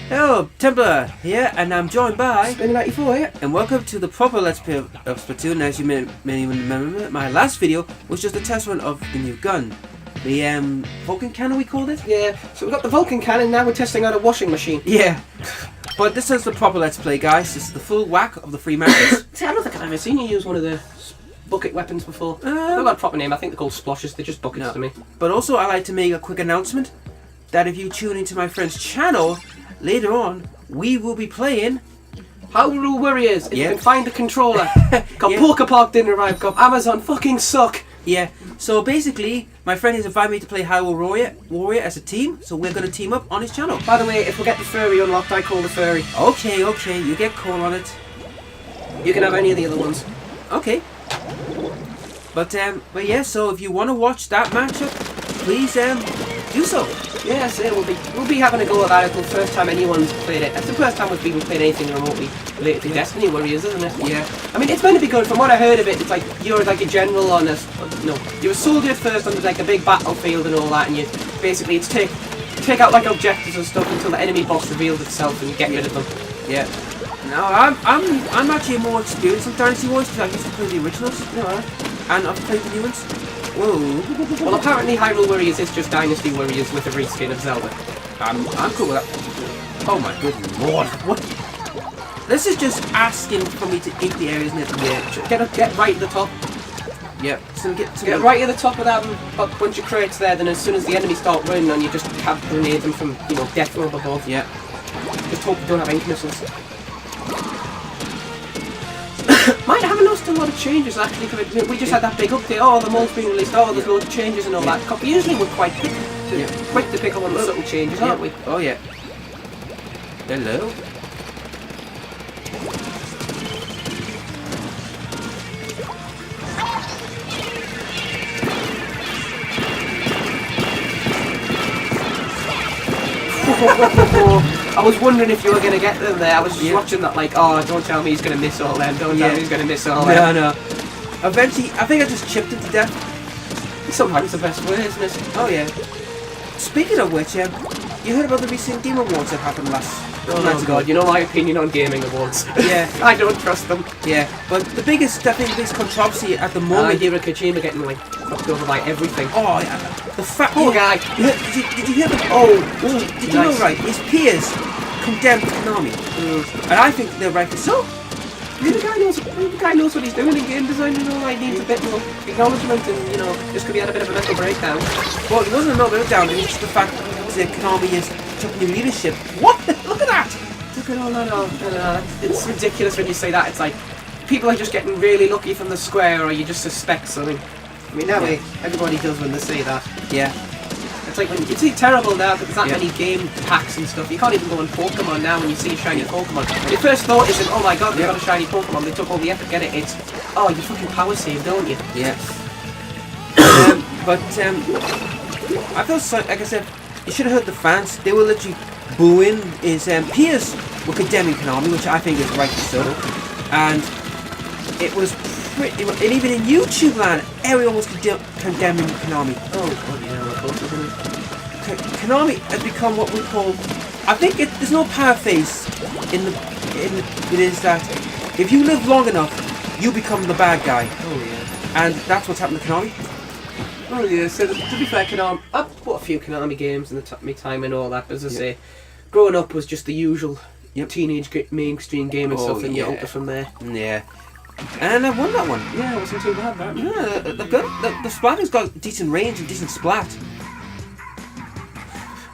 Hello, Templar here, and I'm joined by Spinda94 here. and welcome to the proper Let's Play of Splatoon. As you may remember, my last video was just a test run of the new gun. The Vulcan cannon, we called it? Yeah, so we've got the Vulcan cannon, now we're testing out a washing machine. Yeah. But this is the proper Let's Play, guys. This is the full whack of the free matches. See, I don't think I've ever seen you use one of the bucket weapons before. They've got a proper name, I think they're called splashes, they're just buckets to me. But also, I like to make a quick announcement that if you tune into my friend's channel, later on, we will be playing Hyrule Warriors, if you Yeah. can find the controller. Got Yeah. Poker Park didn't arrive, got Amazon fucking suck. Yeah, so basically, my friend has invited me to play Hyrule Warrior as a team, so we're going to team up on his channel. By the way, if we get the furry unlocked, I call the furry. Okay, you get call on it. You can have any of the other ones. Okay. But yeah, so if you want to watch that matchup, please do so. Yeah, so we'll be having a go at that. It's the first time anyone's played it. It's the first time we've been playing anything remotely related to Destiny Warriors, isn't it? Yeah. I mean, it's meant to be good. From what I heard of it, it's like you're like a general on a you're a soldier first on like a big battlefield and all that, and you basically it's take out like objectives and stuff until the enemy boss reveals itself and you get rid of them. Yeah. No, I'm actually more experienced in Dynasty Warriors because I used to play the originals. Alright. And I've played the new ones. Whoa. Well, apparently Hyrule Warriors is just Dynasty Warriors with a reskin of Zelda. I'm cool with that. Oh my good lord. What? This is just asking for me to ink the areas, isn't it? Yeah, get right at the top. Yep. So get Right at the top of that bunch of crates there, then as soon as the enemies start running on you, just have grenade them from, death from up above. Yeah. Just hope you don't have ink missiles. Might have announced a lot of changes actually. We just had that big update. Oh, the mode's been released. Oh, there's loads of changes and all that. Usually we're quite quick to pick up on the subtle changes, aren't we? Oh yeah. Hello. I was wondering if you were going to get them there. I was just watching that like, oh, don't tell me he's going to miss all them. Don't tell me he's going to miss all them. No. Eventually, I think I just chipped him to death. Sometimes the best way, isn't it? Oh yeah. Speaking of which, you heard about the recent Game Awards that happened last night ago? God, you know my opinion on gaming awards. Yeah. I don't trust them. Yeah, but the biggest controversy at the moment... Hideo Kojima getting like fucked over by everything. Oh, yeah. The fact... Poor guy. Did you hear the... Did you know right? His peers condemned Konami. And I think they're rightly so. The guy knows what he's doing in game design, He needs a bit more acknowledgement and, just because he had a bit of a mental breakdown. Well, it wasn't a mental breakdown, it was just the fact that Konami took new leadership. What? Look at that! Look at all that. It's ridiculous when you say that. It's like, people are just getting really lucky from the square, or you just suspect something. I mean, that way, everybody does when they say that. Yeah. It's like when it's terrible now that there's that many game packs and stuff. You can't even go on Pokemon now when you see a shiny Pokemon. When your first thought isn't, oh my god, they got a shiny Pokemon, they took all the effort to get it. It's, oh, you fucking power save, don't you? Yeah. I feel so, like I said, you should have heard the fans. They were literally booing his peers were condemning Konami, which I think is rightly so. And it was pretty much, and even in YouTube land, everyone was condemning Konami. Oh god, yeah, of course, isn't it? Konami has become what we call, I think there's no paraphrase it is that if you live long enough, you become the bad guy. Oh yeah. And that's what's happened to Konami. Oh yeah, so to be fair, Konami, I've bought a few Konami games in my time and all that, but as I say, growing up was just the usual teenage mainstream gaming stuff, and you up it from there. Yeah. And I won that one. Yeah, it wasn't too bad, that. Yeah, the Splatter's got decent range and decent splat.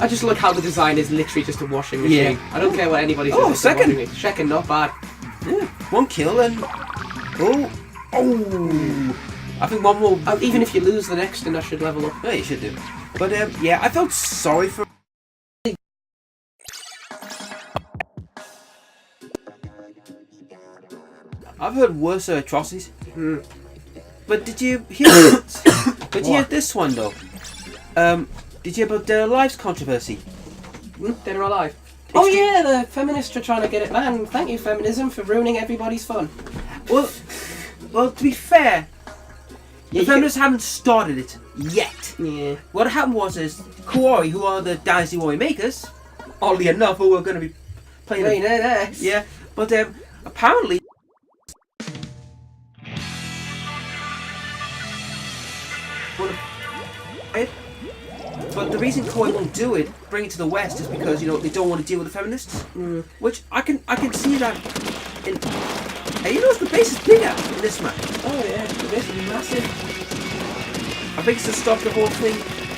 I just like how the design is literally just a washing machine. Yeah. I don't care what anybody says. Oh, second. Second, not bad. Yeah. One kill and... Oh. I think one more... Even if you lose the next, then I should level up. Yeah, you should do. But yeah, I felt sorry for... I've heard worse atrocities. But did you hear this one though? Did you hear about Dead or Alive's controversy? Dead or Alive? Oh yeah, the feminists are trying to get it banned. Thank you, feminism, for ruining everybody's fun. Well, to be fair, the feminists haven't started it yet. Yeah. What happened was Kaori, who are the Dynasty Warrior makers, oddly enough, who are going to be playing this. Yeah, but apparently. But the reason Koi won't do it, bring it to the West, is because they don't want to deal with the feminists. Which I can see that. And you notice the base is bigger in this map. Oh yeah, the base is massive. I think it's to stop the whole thing,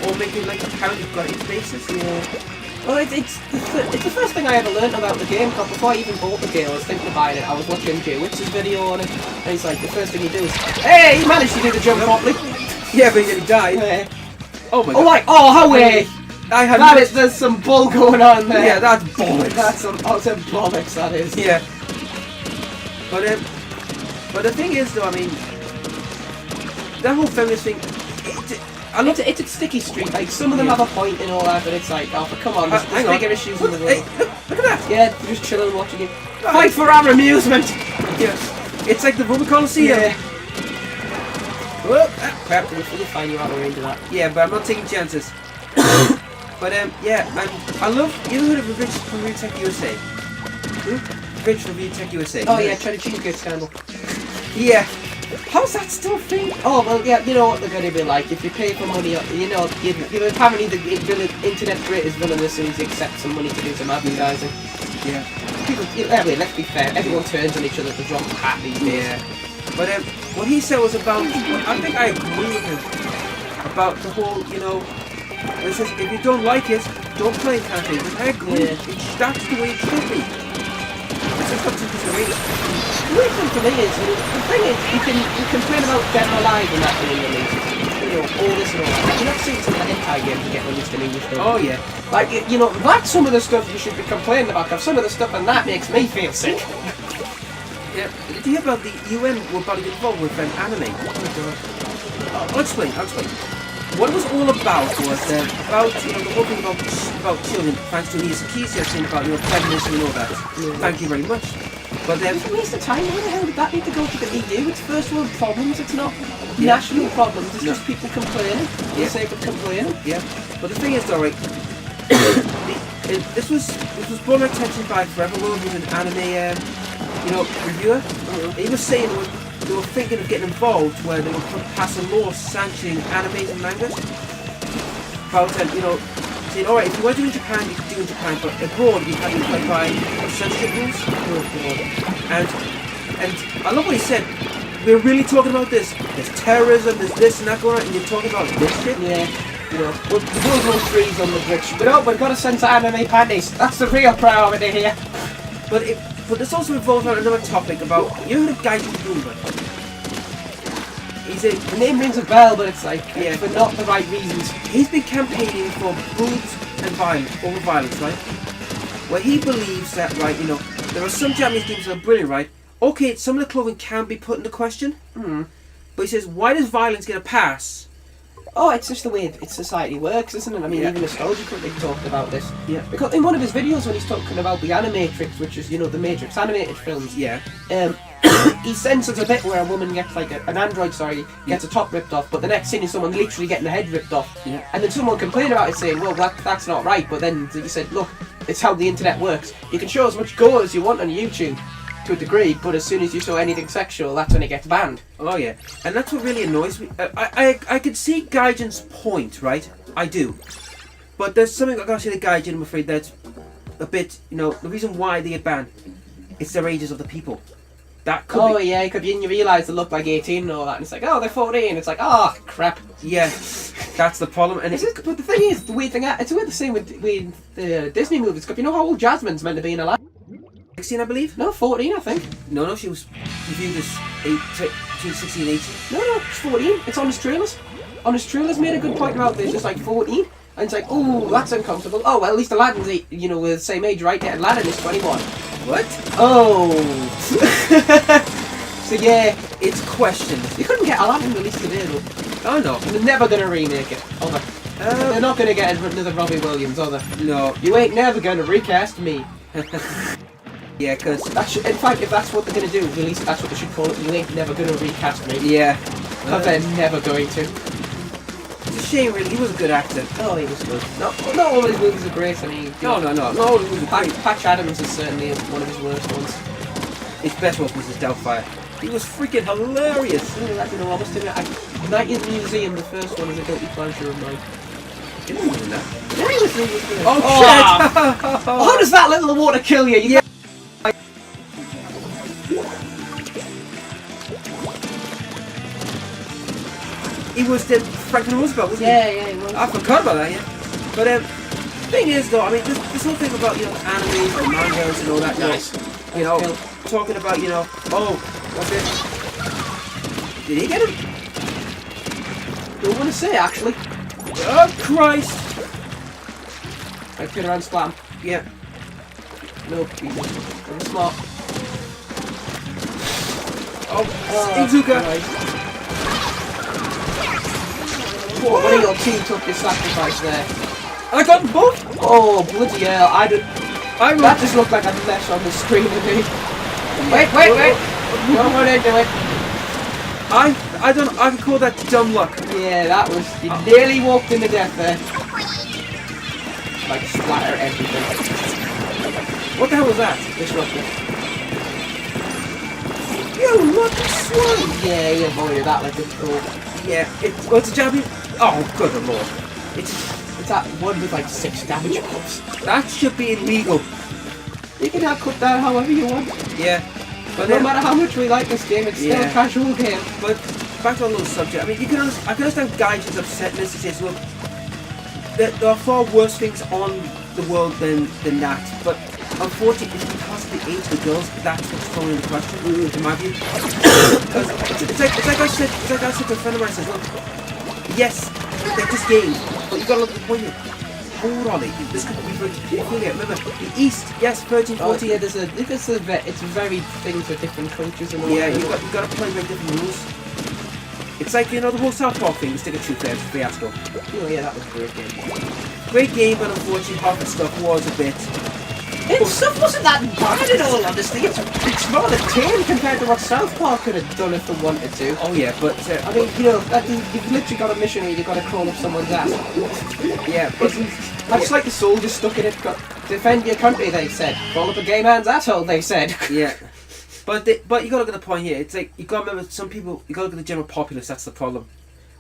or make it like apparent you've got 8 bases. Yeah. Well, it's the first thing I ever learned about the game. Because before I even bought the game, I was thinking about it. I was watching Jay Witz's video on it, and he's like, the first thing he do is, hey, he managed to do the jump properly. Yeah, but he died. Yeah. Oh my god. How way? There's some bull going on there. Yeah, that's bollocks. That's some utter bollocks, that is. Yeah. But the thing is, though, I mean, that whole feminist thing, it's a sticky street. Like, some of them have a point and all that, but it's like, oh, but come on, there's bigger issues in the world. Hey, look at that. Yeah, they're just chilling and watching it. Fight for our amusement. Yeah. It's like the Roman Coliseum. Yeah. Whoop, crap. You'll find you out of range of that. Yeah, but I'm not taking chances. But yeah, I love. You know who Rich from Review Tech USA? Rich from Review Tech USA. Oh yeah, try to cheesecake scandal. Yeah. How's that still a thing? Oh well, yeah. You know what they're going to be like if you pay for money. Apparently the internet greatest villain as soon as you accept some money to do some advertising. Yeah. People. Let's be fair. Everyone turns on each other to drop a hat these days. Yeah. But what he said was about. I think I agree with him about the whole. It says if you don't like it, don't play kind of thing. But I agree. Yeah. That's the way it should be. It's just up to consideration. The way it comes to me is, the thing is, you can complain about Dead or Alive and that being released. All this and all that. You're not seeing some of the hentai games that get released in English. Oh yeah. Like that's some of the stuff you should be complaining about. Because some of the stuff and that makes me feel sick. Yeah. Did you hear about the UN were about to get involved with anime? Oh my god. I'll explain. What it was all about was about the whole thing about children, thanks to Anita Sarkeesian saying about pregnancy and all that. Yeah. Thank you very much. But then it's a waste of time. Why the hell did that need to go to the EU? It's first world problems. It's not national problems. It's just people complaining for the sake of complaining. Yeah. But the thing is, though, right? this was brought to attention by Forever World, who's an anime reviewer. He was saying they were thinking of getting involved where they would pass a law sanctioning animes and mangas. About saying, alright, if you want to do it in Japan, you can do it in Japan, but abroad you have to play by censorship rules. And I love what he said. We're really talking about this. There's terrorism, there's this and that going on, and you're talking about this shit? Yeah. Well, the World War III's on the bridge. But we've got to censor anime panties. That's the real priority here. But this also involves another topic about, who the guy who's doing it? The name rings a bell, but it's like, for not the right reasons. He's been campaigning for boobs and violence, over violence, right? Where he believes that, there are some Japanese games that are brilliant, right? Okay, some of the clothing can be put into question. But he says, why does violence get a pass? Oh, it's just the way society works, isn't it? I mean, even Nostalgia Critic talked about this. Yeah. Because in one of his videos when he's talking about the Animatrix, which is, the Matrix animated films. Yeah. He censors a bit where a woman gets, an android, gets a top ripped off, but the next scene is someone literally getting the head ripped off. Yeah. And then someone complained about it saying, well, that's not right, but then he said, look, it's how the internet works. You can show as much gore as you want on YouTube, to a degree, but as soon as you show anything sexual, that's when it gets banned. Oh yeah, and that's what really annoys me. I could see Gaijin's point, right? I do. But there's something I gotta say to Gaijin, I'm afraid, that's a bit, the reason why they get banned, it's the ages of the people. That could be... yeah, it could be, and you realise they look like 18 and all that, and it's like, oh, they're 14, it's like, oh, crap. Yeah, that's the problem. And but the thing is, the weird thing, it's weird the same with the Disney movies, because you know how old Jasmine's meant to be in her life? 16, I believe? No, 14, I think. No, she was reviewed as between 16 and 18. No, it's 14. It's on his trailers. On his trailers made a good point about this, just like 14. And it's like, oh, that's uncomfortable. Oh, well, at least Aladdin's, we're the same age, right? Yeah, Aladdin is 21. What? Oh. So, yeah. It's questioned. You couldn't get Aladdin released today, though. Oh, no. And they're never going to remake it, are they? They're not going to get another Robbie Williams, are they? No. You ain't never going to recast me. Yeah, because... in fact, if that's what they're going to do, release, that's what they should call it. You ain't never going to recast me. Yeah. Because they're never going to. It's a shame, really. He was a good actor. Oh, he was good. Not all his movies are great. I mean, No, all he was a great. Patch Adams is certainly one of his worst ones. His best one was his Doubtfire. He was freaking hilarious. I don't know, I must admit, Night in the Museum, the first one, is a guilty pleasure of mine. He wasn't in that. Yeah, he was really good. Oh, shit! How does that little water kill you? Yeah. He was the Franklin Roosevelt, wasn't he? Yeah, he was. I forgot about that, yeah. But thing is, though, I mean, this whole thing about, you know, animes and mangas and all that, Nice. you know, talking about, you know, oh, what's it? Did he get him? Don't want to say, actually. Oh, Christ! I turn around, splat him. Yeah. Nope, he's very smart. Oh, Izuka! Christ. Oh, one of your team took your sacrifice there. I got them both! Oh, bloody hell. That just looked like a mess on the screen to me. Wait. Don't run into it. I can call that dumb luck. Yeah, that was... You nearly walked into death there. Like, splatter everything. What the hell was that? Disruptor. You lucky swine! Yeah, he avoided that like a pro. Yeah, it's a Japanese... Oh, good lord. It's that one with like 6 damage buffs. That should be illegal. You can have cut that however you want. Yeah. But no matter how much we like this game, it's still a casual game. But back to a little subject. I mean, I can understand Gaijin's upsetness. He says, look, there are far worse things on the world than that. But unfortunately, it's because of the age of the girls. That's what's thrown into question, in my view. it's like I said to a friend of mine. I said, look, yes, they're just games, but you got to look at the point here. How old are they? This could be very remember, the East, yes, 13, 14. Oh, yeah, it's very things for different cultures and all Yeah, that. you got to play very different rules. It's like, you know, the whole South Park thing, the stick of truth there, fiasco. Oh yeah, that was a great game. Great game, but unfortunately half the stuff was a bit... Stuff wasn't that bad in all honesty. It's rather tame compared to what South Park could have done if they wanted to. Oh yeah, but... I mean, you know, you've literally got a mission where you've got to crawl up someone's ass. Yeah, but... That's like the soldiers stuck in it. Defend your country, they said. Crawl up a gay man's asshole, they said. Yeah. But you gotta look at the point here. It's like, you gotta remember, some people, you gotta look at the general populace, that's the problem.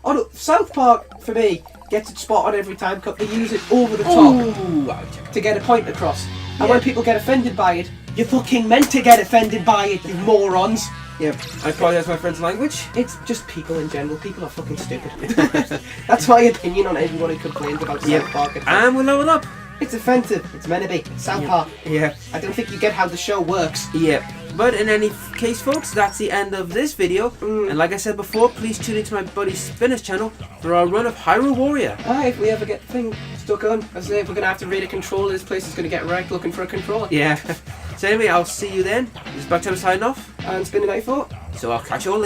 Oh no, South Park, for me, gets its spot on every time cut. They use it over the top to get a point across. And when people get offended by it, you're fucking meant to get offended by it, you morons. Yeah, I apologise for my friend's language. It's just people in general. People are fucking stupid. That's my opinion on everyone who complains about South Park. And we'll level up. It's offensive. It's meant to be. It's South Park. Yeah. I don't think you get how the show works. Yeah. But in any case, folks, that's the end of this video. And like I said before, please tune into my buddy Spinner's channel for our run of Hyrule Warrior. If we ever get the thing stuck on, I say if we're going to have to raid a controller, this place is going to get wrecked looking for a controller. Yeah. So anyway, I'll see you then. This is Back Time signing off. And Spinda94. So I'll catch you all later.